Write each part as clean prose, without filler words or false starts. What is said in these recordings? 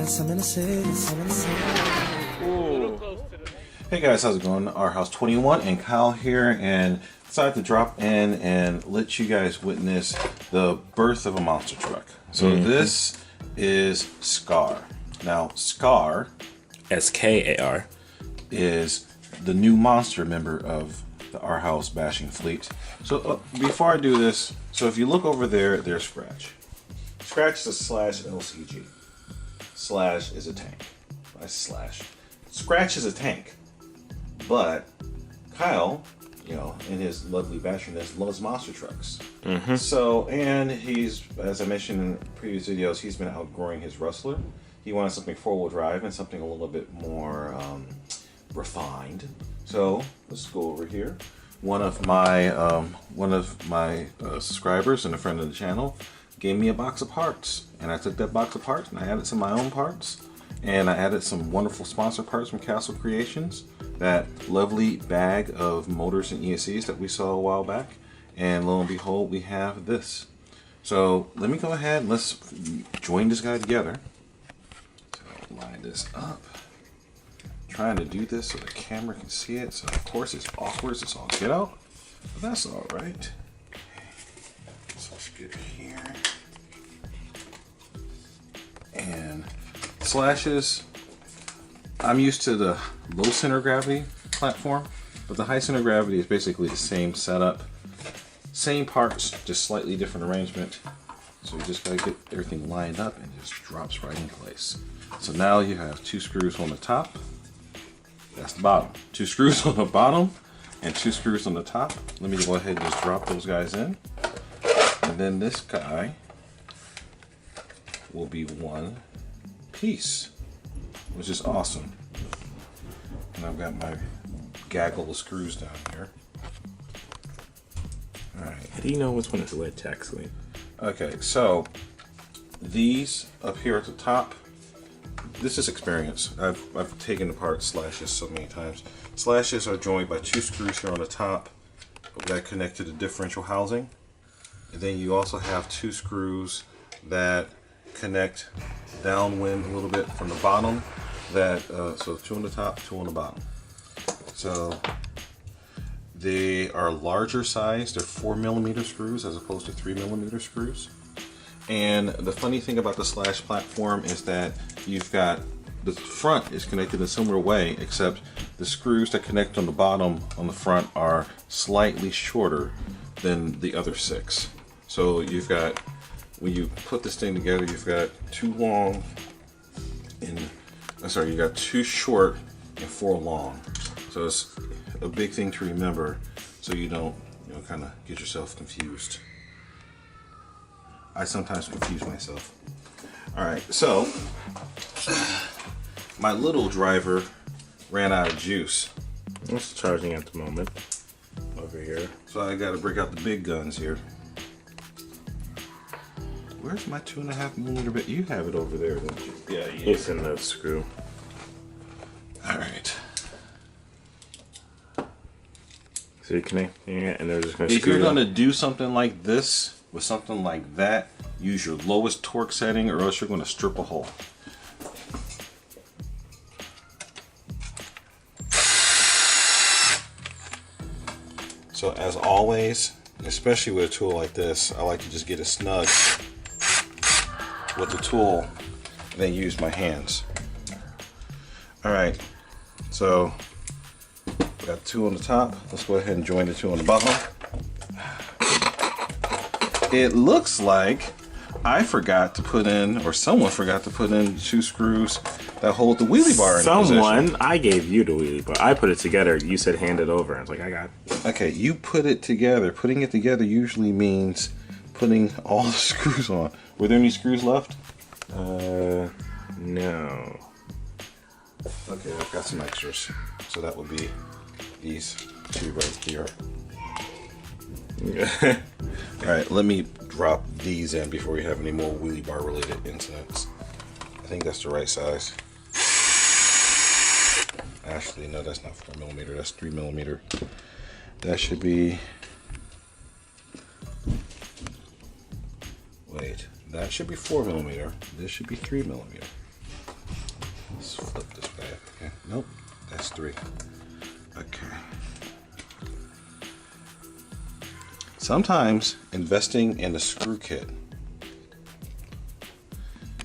Hey guys, how's it going? Our House 21 and Kyle here, and decided to drop in and let you guys witness the birth of a monster truck. So this is Skar. Now Skar, S-K-A-R, is the new monster member of the Our House bashing fleet. So before I do this, so if you look over there, there's Scratch. Scratch is a slash LCG. Slash is a tank. Slash. Scratch is a tank. But Kyle, you know, in his lovely basherness, loves monster trucks. So, and he's, as I mentioned in previous videos, he's been outgrowing his Rustler. He wanted something four-wheel drive and something a little bit more refined. So let's go over here. One of my subscribers and a friend of the channel gave me a box of parts, and I took that box of parts and I added some of my own parts, and I added some wonderful sponsor parts from Castle Creations, that lovely bag of motors and ESCs that we saw a while back, and lo and behold, we have this. So let me go ahead and let's join this guy together. So line this up. Trying to do this so the camera can see it, so of course it's awkward, it's all get out, but that's all right. So let's get it here. And slashes, I'm used to the low center gravity platform, but the high center gravity is basically the same setup, same parts, just slightly different arrangement. So you just gotta get everything lined up and it just drops right in place. So now you have two screws on the top. That's the bottom. Two screws on the bottom and two screws on the top. Let me go ahead and just drop those guys in. And then this guy will be one piece, which is awesome. And I've got my gaggle of screws down here. Alright. How do you know which one is which, actually? Okay, so these up here at the top, this is experience. I've taken apart slashes so many times. Slashes are joined by two screws here on the top that connect to the differential housing. And then you also have two screws that connect downwind a little bit from the bottom. So two on the top, two on the bottom. So they are larger size. They're 4mm screws as opposed to 3mm screws. And the funny thing about the slash platform is that you've got the front is connected in a similar way, except the screws that connect on the bottom on the front are slightly shorter than the other six. So you've got, when you put this thing together, you've got two long and you got two short and four long. So it's a big thing to remember, so you don't, kind of get yourself confused. I sometimes confuse myself. All right, so my little driver ran out of juice. It's charging at the moment over here. So I got to break out the big guns here. Where's my 2.5mm bit? You have it over there, don't you? Yeah, it's in the screw. All right. So you connect, and they're just going to If screw you're them. going to do something like this with something like that, use your lowest torque setting, or else you're going to strip a hole. So as always, especially with a tool like this, I like to just get it snug with the tool and then use my hands. All right, so we got two on the top. Let's go ahead and join the two on the bottom. It looks like I forgot to put in, or someone forgot to put in, two screws that hold the wheelie bar in position. I gave you the wheelie bar. I put it together. You said hand it over. I was like, I got it. Okay, you put it together. Putting it together usually means putting all the screws on. Were there any screws left? No. Okay, I've got some extras. So that would be these two right here. Alright, let me drop these in before we have any more wheelie bar related incidents. I think that's the right size. Actually, no, that's not 4mm, that's 3mm. That should be... Wait, that should be 4mm. This should be 3mm. Let's flip this back. Okay. Nope, that's 3. Okay. Sometimes investing in a screw kit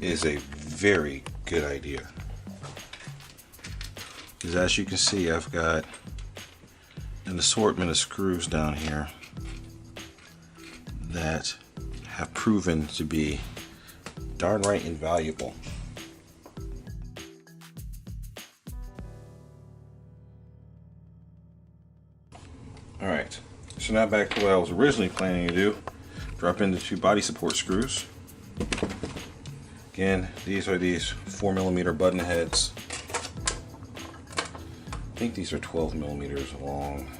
is a very good idea. Because as you can see, I've got an assortment of screws down here that have proven to be darn right invaluable. Alright, so now back to what I was originally planning to do. Drop in the 2 body support screws. Again, these are these 4mm button heads. I think these are 12 millimeters long.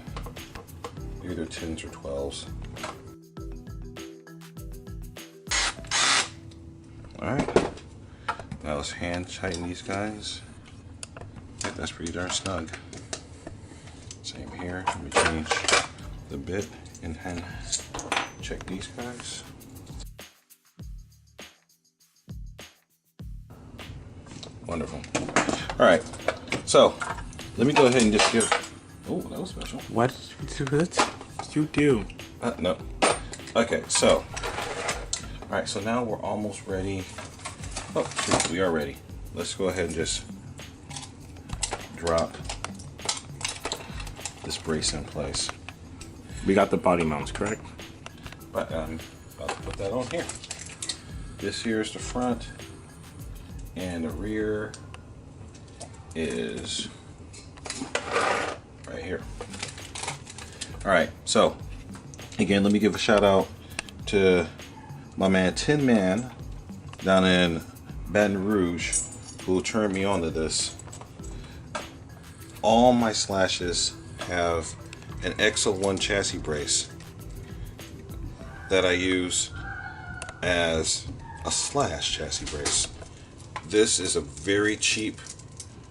Either 10s or 12s. Alright, now let's hand tighten these guys. Yeah, that's pretty darn snug. Same here. Let me change the bit and then check these guys. Wonderful. Alright, so let me go ahead and just give. Oh, that was special. What did you do? No. Okay, so. Alright, so now we're almost ready. Oh, shoot, we are ready. Let's go ahead and just drop this brace in place. We got the body mounts, correct? But I'm about to put that on here. This here is the front, and the rear is right here. Alright, so again, let me give a shout out to my man Tin Man down in Baton Rouge who turned me on to this. All my slashes have an XO1 chassis brace that I use as a slash chassis brace. This is a very cheap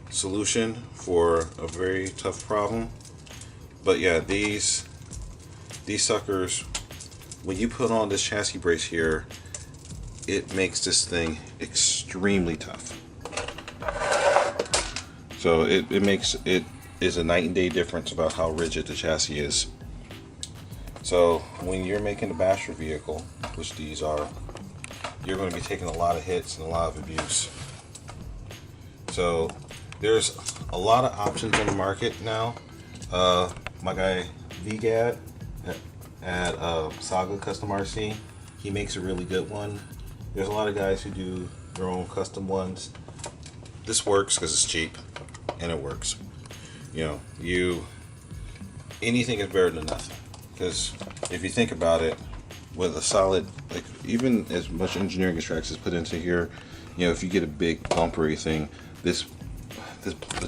solution for a very tough problem. But yeah, these suckers, when you put on this chassis brace here, it makes this thing extremely tough. So it makes it is a night and day difference about how rigid the chassis is. So when you're making a basher vehicle, which these are, you're going to be taking a lot of hits and a lot of abuse. So there's a lot of options on the market now. My guy VGAD at Saga Custom RC, he makes a really good one. There's a lot of guys who do their own custom ones. This works because it's cheap and it works. You know, anything is better than nothing. Because if you think about it, with a solid, like even as much engineering extracts is put into here, you know, if you get a big bumpery thing, the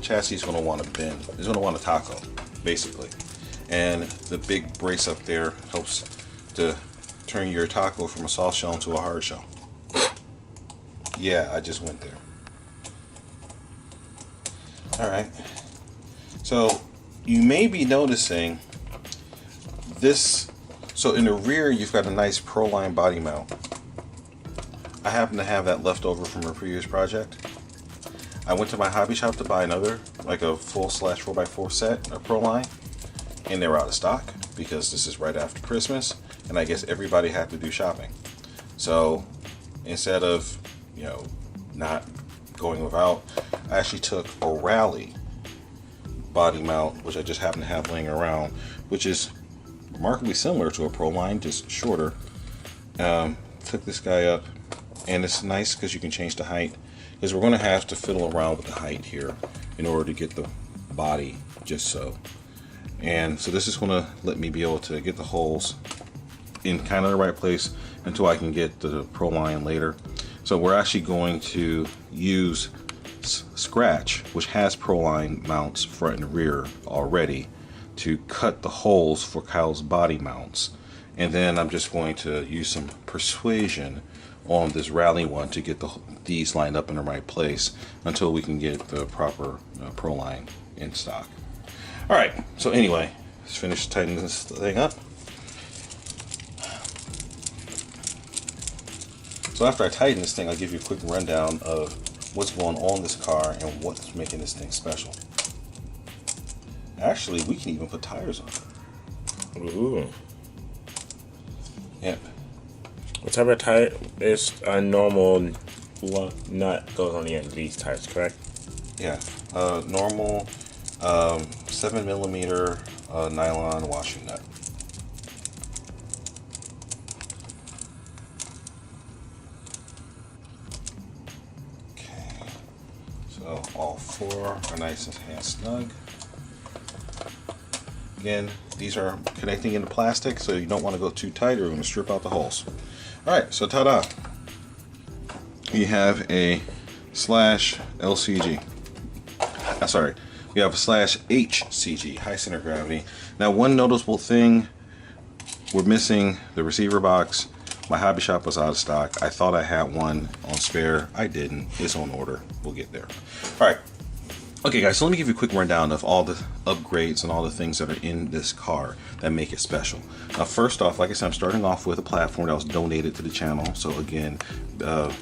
chassis is going to want to bend. It's going to want to taco, basically. And the big brace up there helps to turn your taco from a soft shell into a hard shell. Yeah, I just went there. Alright. So you may be noticing this. So in the rear, you've got a nice Proline body mount. I happen to have that left over from a previous project. I went to my hobby shop to buy another, like a full slash 4x4 set of Proline, and they were out of stock because this is right after Christmas, and I guess everybody had to do shopping. So instead of, you know, not going without, I actually took a Rally body mount, which I just happen to have laying around, which is remarkably similar to a Proline, just shorter. Took this guy up, and it's nice because you can change the height, because we're going to have to fiddle around with the height here in order to get the body just so. And so this is going to let me be able to get the holes in kind of the right place until I can get the Proline later. So we're actually going to use Scratch, which has Proline mounts front and rear already, to cut the holes for Kyle's body mounts. And then I'm just going to use some persuasion on this Rally one to get these lined up in the right place until we can get the proper Proline in stock. Alright, so anyway, let's finish tightening this thing up. So after I tighten this thing, I'll give you a quick rundown of what's going on in this car and what's making this thing special. Actually, we can even put tires on it. Ooh. Yep. What type of tire is a normal nut goes on the end of these tires, correct? Yeah. Normal 7mm nylon washing nut. Okay. So all four are nice and snug. Again, these are connecting into plastic, so you don't want to go too tight or you're going to strip out the holes. Alright, so ta-da! We have a slash LCG. Sorry, we have a slash HCG, high center of gravity. Now, one noticeable thing, we're missing the receiver box. My hobby shop was out of stock. I thought I had one on spare. I didn't. It's on order. We'll get there. Alright. Okay guys, so let me give you a quick rundown of all the upgrades and all the things that are in this car that make it special. Now first off, like I said, I'm starting off with a platform that was donated to the channel. So again,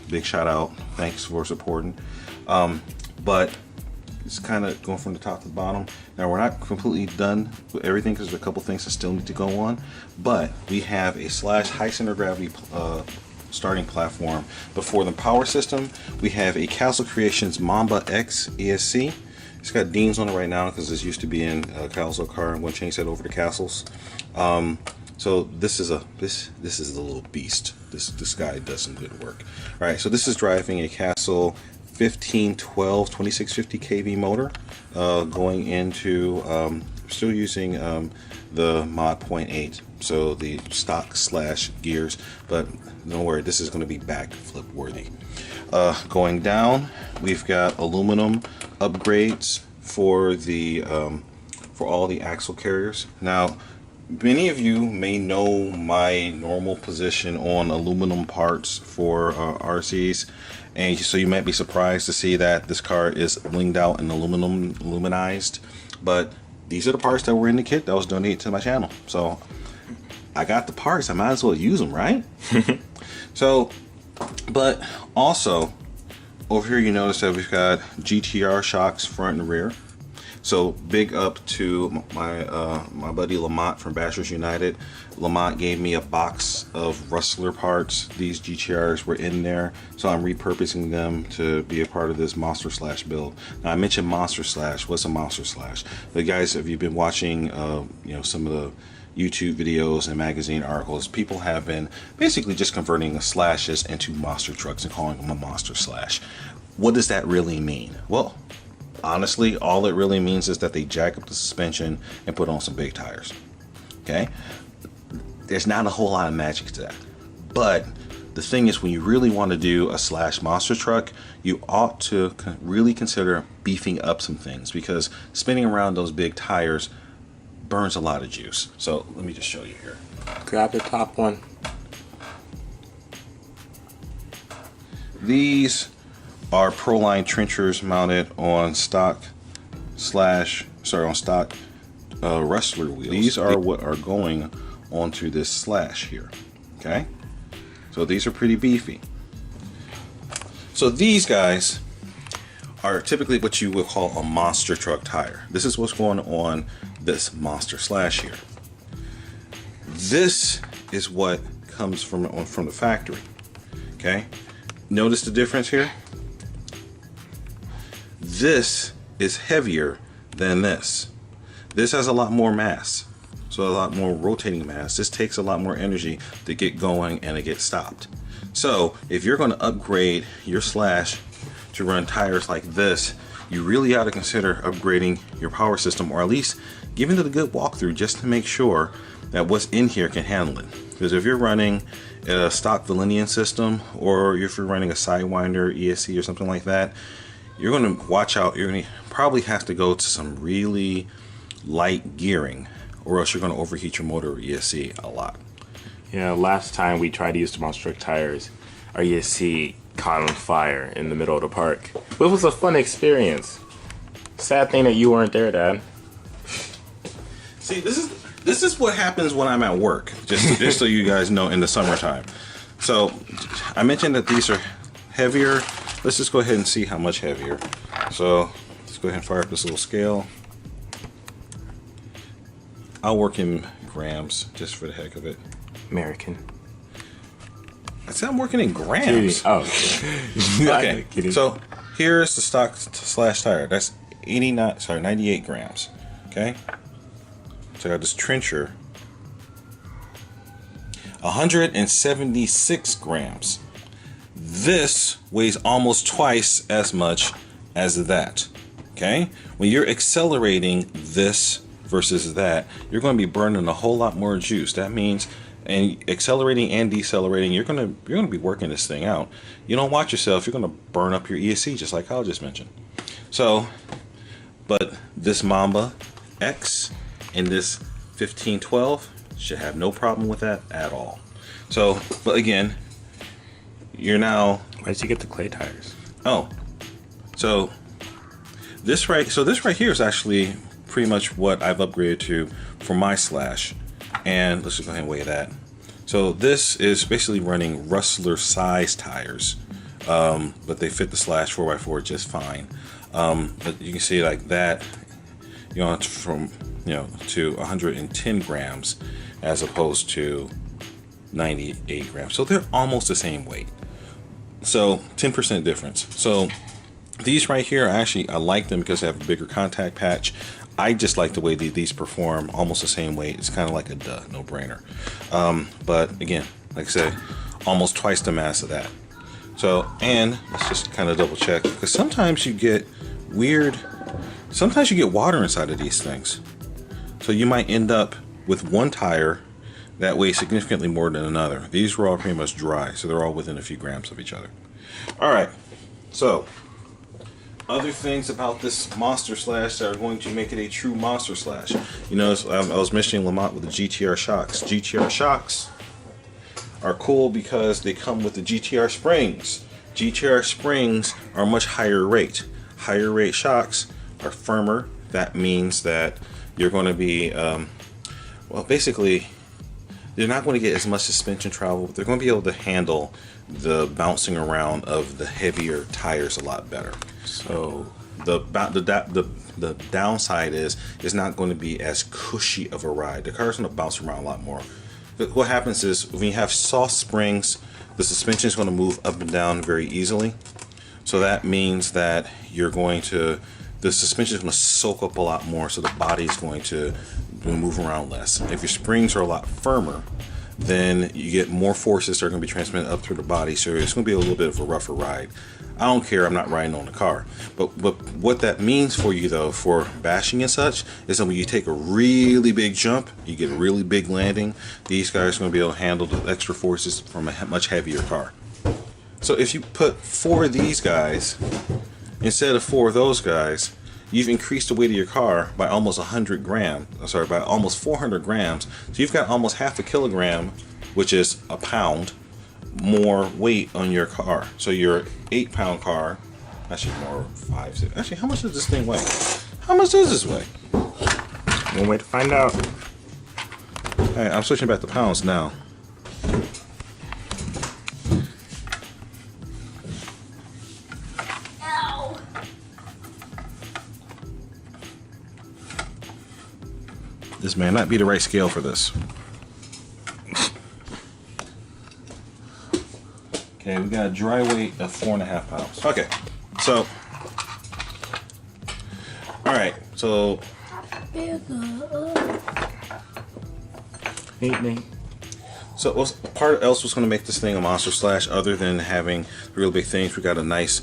big shout out. Thanks for supporting. But it's kind of going from the top to the bottom. Now we're not completely done with everything because there's a couple things that still need to go on. But we have a slash high center of gravity starting platform. Before the power system, we have a Castle Creations Mamba X ESC. It's got Dean's on it right now because this used to be in a Castle car. I'm going to change that over to Castles. So this is a little beast. This guy does some good work. All right, so this is driving a Castle 1512 2650 kV motor, going into still using the mod 0.8, so the stock slash gears, but don't worry, this is going to be backflip worthy. Going down, we've got aluminum upgrades for the for all the axle carriers. Now, many of you may know my normal position on aluminum parts for RCs, and so you might be surprised to see that this car is blinged out and aluminized, but these are the parts that were in the kit that was donated to my channel. So I got the parts, I might as well use them, right? So, but also over here you notice that we've got GTR shocks front and rear. So big up to my buddy Lamont from Bashers United. Lamont gave me a box of Rustler parts. These GTRs were in there, so I'm repurposing them to be a part of this Monster Slash build. Now I mentioned Monster Slash. What's a Monster Slash? The guys, if you've been watching, you know, some of the YouTube videos and magazine articles, people have been basically just converting the slashes into monster trucks and calling them a Monster Slash. What does that really mean? Well, honestly, all it really means is that they jack up the suspension and put on some big tires. Okay? There's not a whole lot of magic to that. But the thing is, when you really want to do a slash monster truck, you ought to really consider beefing up some things, because spinning around those big tires burns a lot of juice. So let me just show you here. Grab the top one. These are Proline trenchers mounted on stock Rustler wheels. These are what are going onto this slash here. Okay, so these are pretty beefy. So these guys are typically what you would call a monster truck tire. This is what's going on this Monster Slash here. This is what comes from the factory. Okay, notice the difference here. This is heavier than this. This has a lot more mass, so a lot more rotating mass. This takes a lot more energy to get going and to get stopped. So if you're going to upgrade your Slash to run tires like this, you really ought to consider upgrading your power system, or at least giving it a good walkthrough just to make sure that what's in here can handle it. Because if you're running a stock Valenian system, or if you're running a Sidewinder ESC or something like that, you're going to watch out. You're going to probably have to go to some really light gearing, or else you're going to overheat your motor or ESC a lot. Yeah, last time we tried to use the monster truck tires, our ESC caught on fire in the middle of the park. But it was a fun experience. Sad thing that you weren't there, Dad. See, this is what happens when I'm at work. Just so you guys know, in the summertime. So I mentioned that these are heavier. Let's just go ahead and see how much heavier. So let's go ahead and fire up this little scale. I'll work in grams just for the heck of it. American. I said I'm working in grams. Oh, okay. So here's the stock slash tire. That's 98 grams. Okay. So I got this trencher. 176 grams. This weighs almost twice as much as that. Okay. When you're accelerating this versus that, you're going to be burning a whole lot more juice. That means, and accelerating and decelerating, you're going to be working this thing out. You don't watch yourself, you're going to burn up your ESC, just like Kyle just mentioned. So, but this Mamba X and this 1512 should have no problem with that at all. So, but again, you're now. Why did you get the clay tires? Oh, so this right here is actually pretty much what I've upgraded to for my slash. And let's just go ahead and weigh that. So this is basically running Rustler size tires, but they fit the slash 4x4 just fine. But you can see like that, from to 110 grams as opposed to 98 grams. So they're almost the same weight. So 10% difference. So these right here, I like them because they have a bigger contact patch. I just like the way these perform, almost the same weight. It's kind of like a no-brainer. But again, like I said, almost twice the mass of that. So, and let's just kind of double check, because sometimes you get water inside of these things. So you might end up with one tire that weighs significantly more than another. These were all pretty much dry, so they're all within a few grams of each other. All right, so other things about this monster slash that are going to make it a true monster slash. I was mentioning Lamont with the GTR shocks. GTR shocks are cool because they come with the GTR springs. GTR springs are much higher rate. Higher rate shocks are firmer. That means that you're going to be, basically, they're not going to get as much suspension travel, but they're going to be able to handle the bouncing around of the heavier tires a lot better. So the downside is it's not going to be as cushy of a ride. The car's going to bounce around a lot more. What happens is when you have soft springs, the suspension is going to move up and down very easily. So that means that the suspension is going to soak up a lot more, so the body is going to move around less. If your springs are a lot firmer, then you get more forces that are going to be transmitted up through the body, so it's going to be a little bit of a rougher ride. I don't care, I'm not riding on the car. But what that means for you, though, for bashing and such, is that when you take a really big jump, you get a really big landing, these guys are going to be able to handle the extra forces from a much heavier car. So if you put 4 of these guys instead of 4 of those guys, you've increased the weight of your car by almost 100 grams. By almost 400 grams. So you've got almost half a kilogram, which is a pound, more weight on your car. So your 8-pound car, actually more 5, 6. Actually, how much does this thing weigh? How much does this weigh? One way to find out. Alright, I'm switching back to pounds now. This may not be the right scale for this. Okay, we got a dry weight of 4.5 pounds. Okay, so, all right, so. Nate. So what's part else was going to make this thing a monster slash, other than having real big things? We got a nice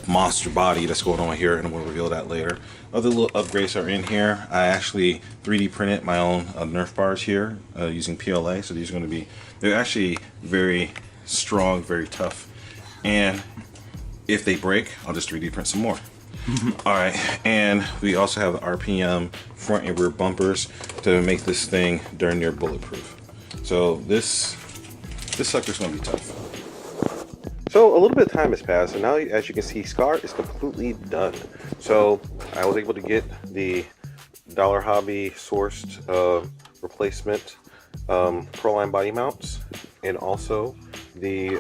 monster body that's going on here, and we'll reveal that later. Other little upgrades are in here. I actually 3D printed my own Nerf bars here using PLA. So these are going to they're actually very strong, very tough. And if they break, I'll just 3D print some more. All right, and we also have the RPM front and rear bumpers to make this thing darn near bulletproof. So this sucker's going to be tough. So a little bit of time has passed, and now, as you can see, Skar is completely done. So I was able to get the Dollar Hobby sourced replacement Proline body mounts, and also the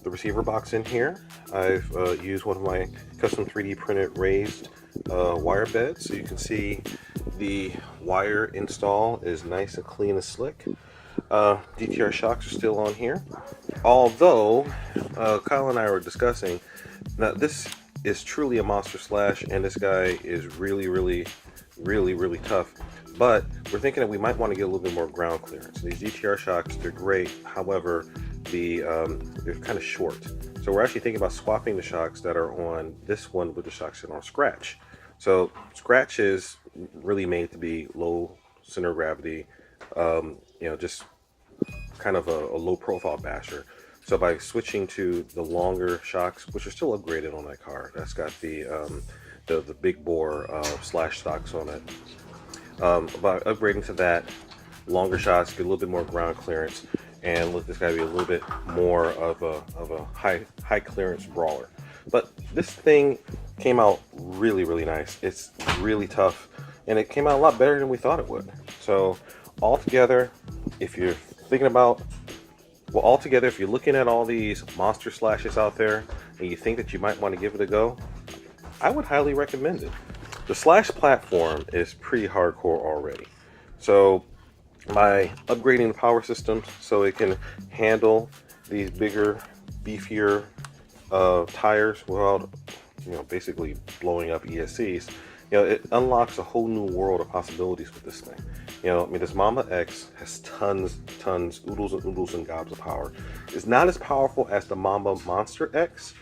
the receiver box in here. I've used one of my custom 3D printed raised wire beds, so you can see the wire install is nice and clean and slick. DTR shocks are still on here, although Kyle and I were discussing, now this is truly a monster slash, and this guy is really tough, but we're thinking that we might want to get a little bit more ground clearance. These DTR shocks, they're great, however they're kind of short, so we're actually thinking about swapping the shocks that are on this one with the shocks that are on Scratch. So Scratch is really made to be low center of gravity, you know, just kind of a low profile basher. So by switching to the longer shocks, which are still upgraded on that car, that's got the big bore slash stocks on it. By upgrading to that, longer shots, get a little bit more ground clearance, and let this guy be a little bit more of a high clearance brawler. But this thing came out really nice. It's really tough, and it came out a lot better than we thought it would. So altogether, if you're thinking about, well, altogether, if you're looking at all these monster slashes out there and you think that you might want to give it a go, I would highly recommend it. The slash platform is pretty hardcore already. So by upgrading the power systems so it can handle these bigger, beefier tires without, you know, basically blowing up ESCs, you know, it unlocks a whole new world of possibilities with this thing. You know, I mean, this Mamba X has tons, oodles and gobs of power. It's not as powerful as the Mamba Monster X,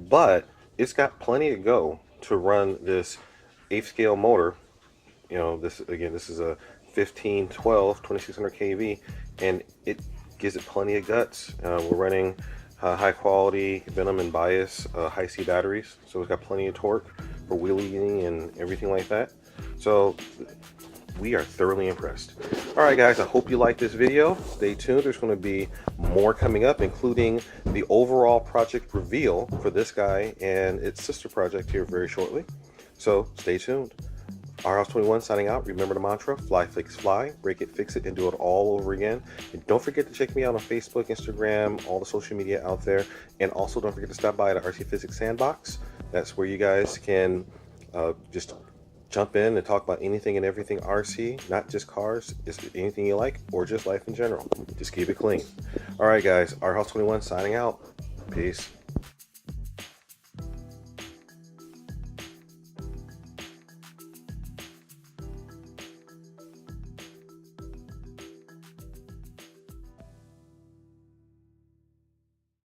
but it's got plenty to go to run this 8th scale motor. You know, this is a 1512 2600 kV, and it gives it plenty of guts. We're running high quality Venom and Bias high C batteries, so it's got plenty of torque for wheeling and everything like that. So we are thoroughly impressed. All right, guys, I hope you liked this video. Stay tuned. There's going to be more coming up, including the overall project reveal for this guy and its sister project here very shortly. So stay tuned. RHouse21 signing out. Remember the mantra: fly, fix, fly, break it, fix it, and do it all over again. And don't forget to check me out on Facebook, Instagram, all the social media out there. And also don't forget to stop by the RC Physics Sandbox. That's where you guys can just jump in and talk about anything and everything RC, not just cars, just anything you like, or just life in general. Just keep it clean. All right, guys, RHouse21 signing out. Peace.